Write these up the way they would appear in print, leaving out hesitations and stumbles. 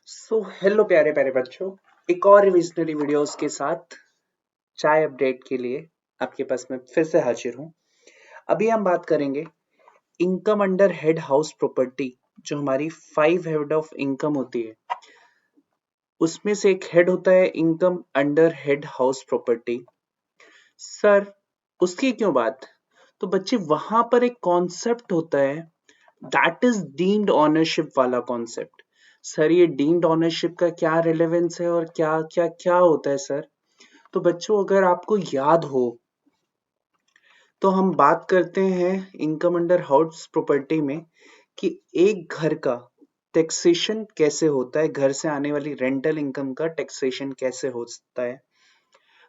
Hello प्यारे प्यारे बच्चों, एक और रिविजनरी वीडियोस के साथ चाय अपडेट के लिए आपके पास मैं फिर से हाजिर हूँ। अभी हम बात करेंगे income under head house property, जो हमारी 5 हेड ऑफ इनकम होती है। उसमें से एक हेड होता है income under head house property. Sir, उसकी क्यों बात? तो बच्चे, वहां पर एक कॉन्सेप्ट होता है, दैट इज डीम्ड ऑनरशिप वाला कॉन्सेप्ट। सर, ये डीम्ड ऑनरशिप का क्या रिलेवेंस है और क्या क्या क्या होता है सर? तो बच्चों, अगर आपको याद हो तो हम बात करते हैं इनकम अंडर हाउस प्रॉपर्टी में कि एक घर का टैक्सेशन कैसे होता है, घर से आने वाली रेंटल इनकम का टैक्सेशन कैसे होता है।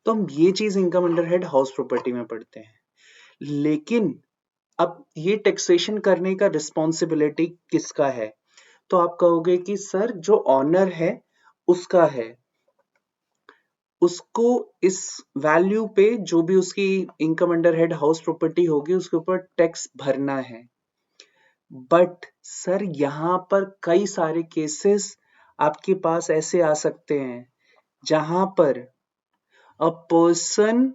तो हम ये चीज income under head house property में पढ़ते हैं। लेकिन अब ये टैक्सेशन करने का रिस्पॉन्सिबिलिटी किसका है? तो आप कहोगे कि सर, जो ऑनर है उसका है, उसको इस वैल्यू पे जो भी उसकी income under head house property होगी उसके ऊपर टैक्स भरना है। बट सर, यहाँ पर कई सारे केसेस आपके पास ऐसे आ सकते हैं जहां पर a person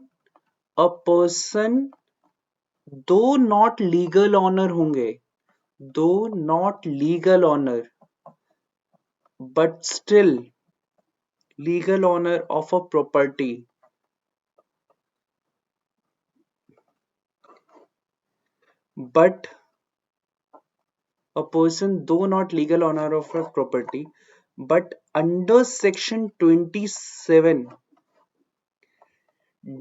though not legal owner होंगे, though not legal owner but still legal owner of a property, but a person though not legal owner of a property, but under section 27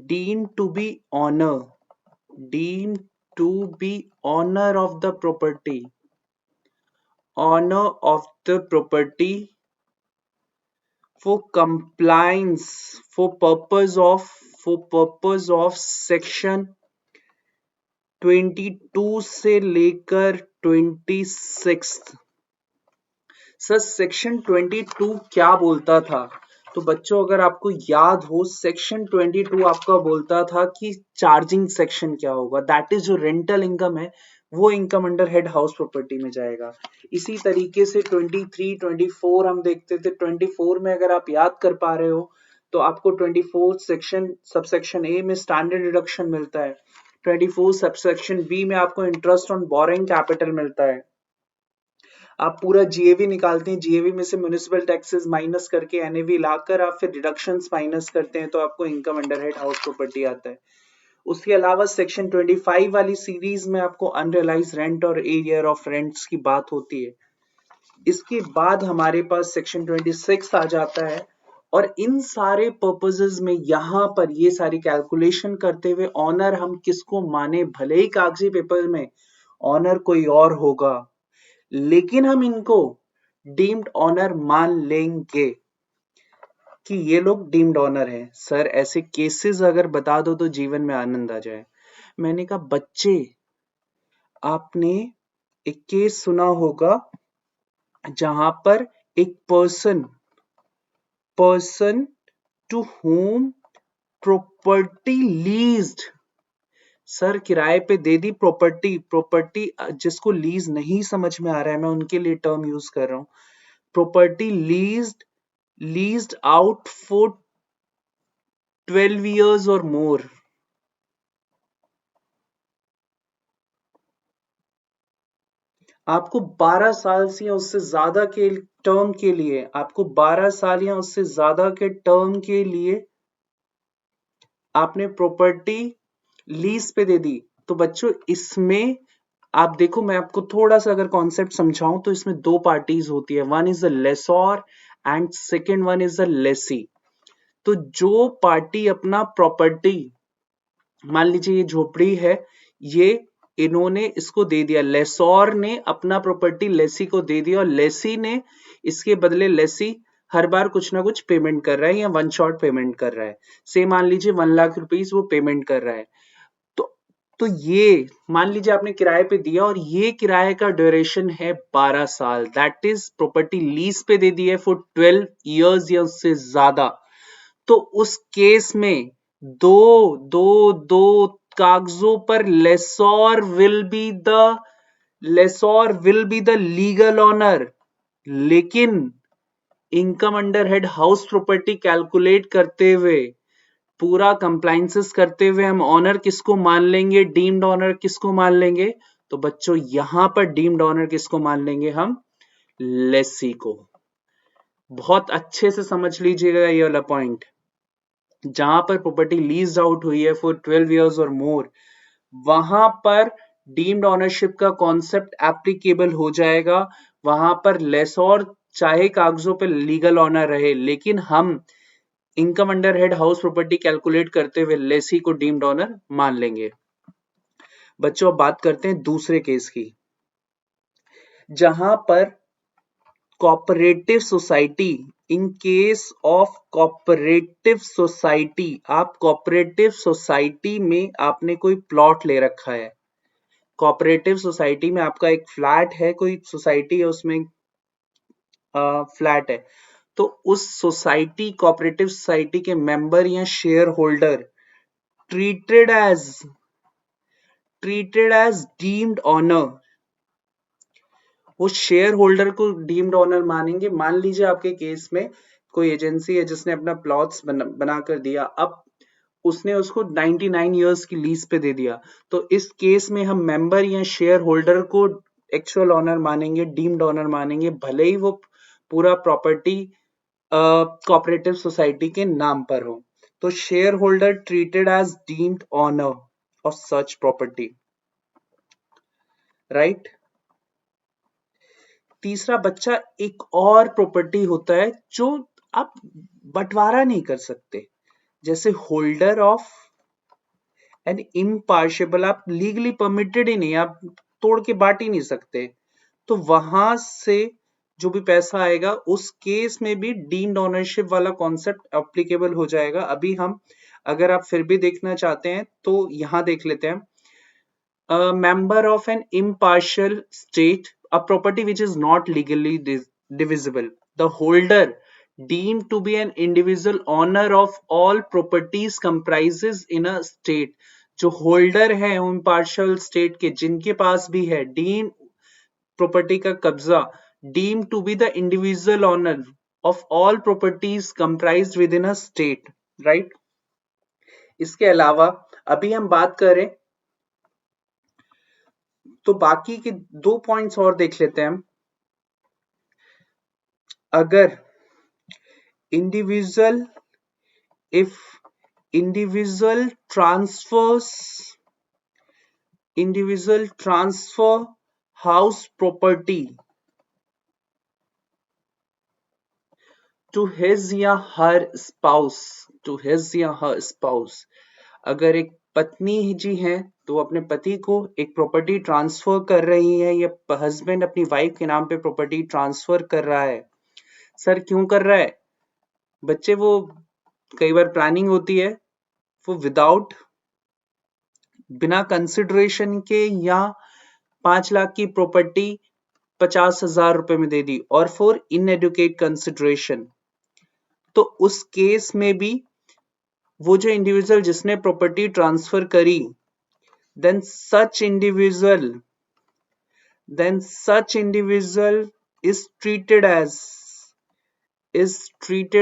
deemed to be owner, deemed to be owner of the property, owner of the property for compliance, for purpose of section 22 से लेकर 26। Sir, section 22 क्या बोलता था? तो बच्चों, अगर आपको याद हो, सेक्शन 22 आपका बोलता था कि चार्जिंग सेक्शन क्या होगा, दैट इज जो रेंटल इनकम है वो income under head house property में जाएगा। इसी तरीके से 23 24 हम देखते थे। 24 में अगर आप याद कर पा रहे हो तो आपको 24 सेक्शन सबसेक्शन ए में स्टैंडर्ड डिडक्शन मिलता है, 24 सबसेक्शन बी में आपको इंटरेस्ट ऑन बोरोइंग कैपिटल मिलता है। आप पूरा जीएवी निकालते हैं, जीएवी में से म्युनिसिपल टैक्सेस माइनस करके एनएवी लाकर आप फिर डिडक्शंस माइनस करते हैं तो आपको income under head house property आता है। उसके अलावा सेक्शन 25 वाली सीरीज में आपको अनरियलाइज रेंट और एरियर ऑफ रेंट्स की बात होती है। इसके बाद हमारे पास सेक्शन 26 आ जाता है और इन सारे पर्पसेस में यहां पर ये सारी कैलकुलेशन करते हुए ऑनर हम किसको माने, भले ही कागजी पेपर में ऑनर कोई और होगा लेकिन हम इनको डीम्ड ऑनर मान लेंगे कि ये लोग डीम्ड ऑनर हैं। सर, ऐसे केसेस अगर बता दो तो जीवन में आनंद आ जाए। मैंने कहा, बच्चे, आपने एक केस सुना होगा जहां पर एक person to whom property leased, sir किराए पे दे दी प्रॉपर्टी जिसको लीज नहीं समझ में आ रहा है मैं उनके लिए टर्म यूज कर रहा हूं। Property leased out for 12 years और मोर। आपको 12 साल से या उससे ज्यादा के टर्म के लिए, आपको 12 साल या उससे ज्यादा के टर्म के लिए आपने प्रॉपर्टी लीज पे दे दी। तो बच्चों, इसमें आप देखो, मैं आपको थोड़ा सा अगर कॉन्सेप्ट समझाऊं तो इसमें दो पार्टीज होती है, one is the lessor and second one is the lessee. तो जो पार्टी अपना प्रॉपर्टी, मान लीजिए ये झोपड़ी है, ये इन्होंने इसको दे दिया, लेसॉर ने अपना प्रॉपर्टी लेसी को दे दिया और लेसी ने इसके बदले, लेसी हर बार कुछ ना कुछ पेमेंट कर रहा है या वन शॉट पेमेंट कर रहा है। से मान लीजिए 1 लाख रुपीज वो पेमेंट कर रहा है। तो तो ये मान लीजिए आपने किराए पे दिया और ये किराए का ड्यूरेशन है 12 साल, दैट इज प्रॉपर्टी लीज पे दे दी है फॉर 12 years या उससे ज्यादा। तो उस केस में दो दो दो कागजों पर lessor will be the legal owner, लेकिन income under head house property calculate करते हुए, पूरा कंप्लायंसेस करते हुए हम ऑनर किसको मान लेंगे, डीम्ड ऑनर किसको मान लेंगे? तो बच्चों यहां पर डीम्ड ऑनर किसको मान लेंगे हम? लेसी को। बहुत अच्छे से समझ लीजिएगा ये वाला पॉइंट। जहां पर प्रॉपर्टी लीज आउट हुई है फॉर 12 इयर्स और मोर, वहां पर डीम्ड ऑनरशिप का कॉन्सेप्ट एप्लीकेबल हो जाएगा। वहां पर लेसोर चाहे कागजों पे लीगल ऑनर रहे, लेकिन हम income under head house property calculate करते हुए लेसी को डीम्ड ऑनर मान लेंगे। बच्चों अब बात करते हैं दूसरे केस की, जहां पर cooperative society, in case of cooperative society, आप कोऑपरेटिव सोसाइटी में आपने कोई प्लॉट ले रखा है, कोऑपरेटिव सोसाइटी में आपका एक फ्लैट है, कोई सोसाइटी है उसमें फ्लैट है, तो उस सोसाइटी, कोऑपरेटिव सोसाइटी के मेंबर या share holder treated as deemed owner, वो शेयर होल्डर को डीम्ड ऑनर मानेंगे। मान लीजिए आपके केस में कोई एजेंसी है जिसने अपना प्लॉट्स बना कर दिया, अब उसने उसको 99 इयर्स की लीज पे दे दिया, तो इस केस में हम मेंबर या शेयर होल्डर को एक्चुअल ऑनर मानेंगे, डीम्ड ऑनर मानेंगे, भले ही वो पूरा प्रॉपर्टी कोऑपरेटिव सोसाइटी के नाम पर हो। तो share holder treated as deemed owner of such property, right. तीसरा बच्चा, एक और प्रॉपर्टी होता है जो आप बंटवारा नहीं कर सकते, जैसे होल्डर ऑफ एन इम्पार्शियबल, आप लीगली परमिटेड ही नहीं, आप तोड़ के बांट ही नहीं सकते, तो वहां से जो भी पैसा आएगा उस केस में भी डीम्ड ओनरशिप वाला कॉन्सेप्ट एप्लीकेबल हो जाएगा। अभी हम, अगर आप फिर भी देखना चाहते हैं तो यहां देख लेते हैं। A member of an impartial state, a property which is not legally divisible. The holder deemed to be an individual owner of all properties comprises in a state. जो होल्डर है impartial state के, जिनके पास भी है deem property का कब्जा, deemed to be the individual owner of all properties comprised within a state, right? इसके अलावा अभी हम बात करें तो बाकी के दो पॉइंट्स और देख लेते हैं हम। अगर individual, if individual transfer house property to his या हर स्पाउस, अगर एक पत्नी जी हैं तो वो अपने पति को एक प्रॉपर्टी ट्रांसफर कर रही है, या हस्बैंड अपनी वाइफ के नाम पे प्रॉपर्टी ट्रांसफर कर रहा है। सर क्यों कर रहा है बच्चे? वो कई बार प्लानिंग होती है, वो विदाउट, बिना कंसिडरेशन के, या 5 लाख की प्रॉपर्टी 50,000 रुपए में दे दी, और फॉर इनएडुकेट कंसिडरेशन, तो उस केस में भी वो जो इंडिविजुअल जिसने प्रॉपर्टी ट्रांसफर करी, then such individual is treated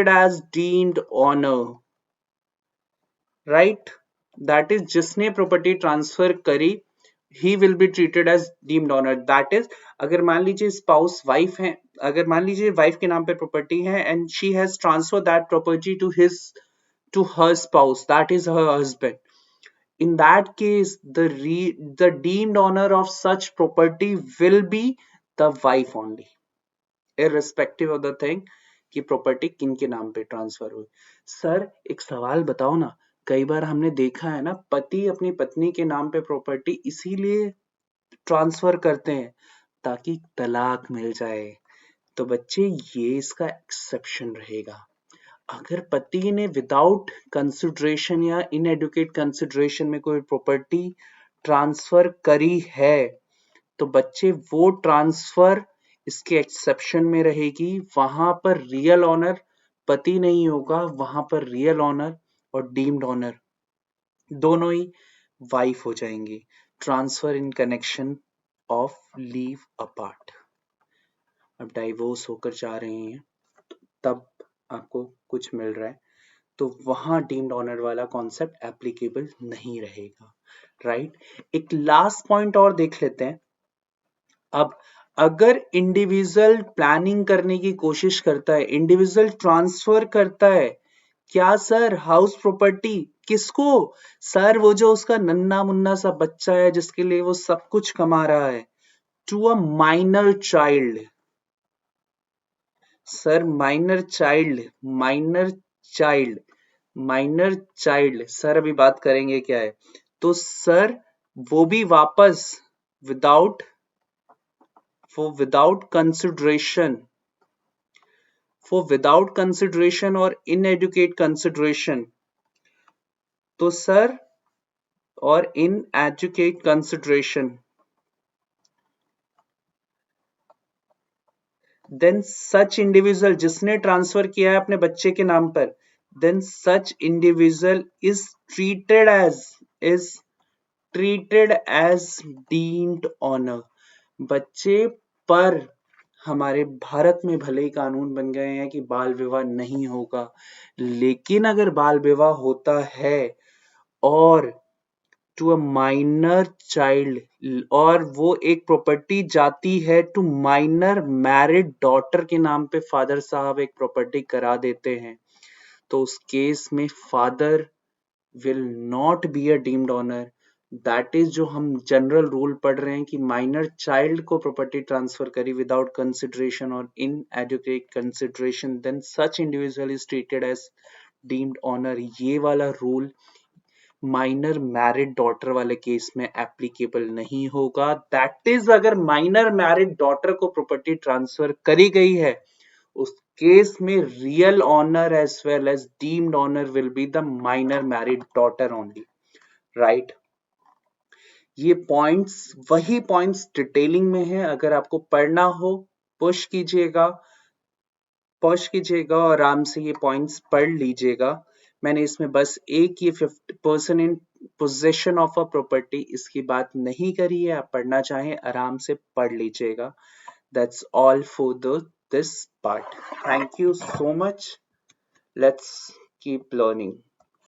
as deemed honor, right? That is, जिसने प्रॉपर्टी ट्रांसफर करी, he will be treated as deemed honor. That is, अगर मान लीजिए स्पाउस वाइफ है, अगर मान लीजिए वाइफ के नाम पे प्रॉपर्टी है and she has transferred that property to her spouse, that is her husband. In that case, the deemed owner of such property will be the wife only, irrespective of the thing कि property किन के नाम पे transfer हुई। Sir एक सवाल बताओ ना, कई बार हमने देखा है ना, पति अपनी पत्नी के नाम पे प्रॉपर्टी इसीलिए ट्रांसफर करते हैं ताकि तलाक मिल जाए। तो बच्चे ये इसका एक्सेप्शन रहेगा। अगर पति ने विदाउट कंसिडरेशन या इनएडुकेट कंसिडरेशन में कोई प्रॉपर्टी ट्रांसफर करी है, तो बच्चे वो ट्रांसफर इसके एक्सेप्शन में रहेगी। वहां पर रियल ऑनर पति नहीं होगा, वहां पर रियल ऑनर और डीम्ड ऑनर दोनों ही वाइफ हो जाएंगी। Transfer in connection of leave apart. अब डाइवोर्स होकर जा रहे हैं, तब आपको कुछ मिल रहा है, तो वहां डीम्ड ऑनर वाला कॉन्सेप्ट एप्लीकेबल नहीं रहेगा, राइट। एक लास्ट पॉइंट और देख लेते हैं। अब अगर इंडिविजुअल प्लानिंग करने की कोशिश करता है, इंडिविजुअल ट्रांसफर करता है, क्या सर हाउस प्रॉपर्टी किसको? सर वो जो उसका नन्ना मुन्ना सा बच्चा है जिसके लिए वो सब कुछ कमा रहा है, to a minor child. Sir minor child, minor child, minor child, sir अभी बात करेंगे क्या है। तो सर वो भी वापस without, for without consideration, for without consideration or inadequate consideration, तो सर और inadequate consideration, then such individual जिसने ट्रांसफर किया है अपने बच्चे के नाम पर, then such individual is treated as deemed honor। बच्चे पर हमारे भारत में भले ही कानून बन गए हैं कि बाल विवाह नहीं होगा, लेकिन अगर बाल विवाह होता है और टू अ माइनर चाइल्ड, और वो एक प्रॉपर्टी जाती है टू माइनर मैरिड डॉटर के नाम पे, फादर साहब एक प्रॉपर्टी करा देते हैं, तो उस केस में father will not be a deemed owner. That is जो हम जनरल रूल पढ़ रहे हैं कि माइनर चाइल्ड को प्रॉपर्टी ट्रांसफर करी विदाउट कंसिडरेशन और in adequate consideration, then such individual is treated as deemed owner. ये वाला रूल माइनर मैरिड डॉटर वाले केस में एप्लीकेबल नहीं होगा। दैट इज अगर माइनर मैरिड डॉटर को प्रॉपर्टी ट्रांसफर करी गई है, उस केस में real honour as well as deemed owner will be the minor married daughter only, right. ये पॉइंट्स वही पॉइंट्स डिटेलिंग में है, अगर आपको पढ़ना हो पुश कीजिएगा, पॉज कीजिएगा और आराम से ये पॉइंट्स पढ़ लीजिएगा। मैंने इसमें बस एक ये 50% in possession of a property इसकी बात नहीं करी है, आप पढ़ना चाहें आराम से पढ़ लीजिएगा। That's all for this part. Thank you so much, let's keep learning.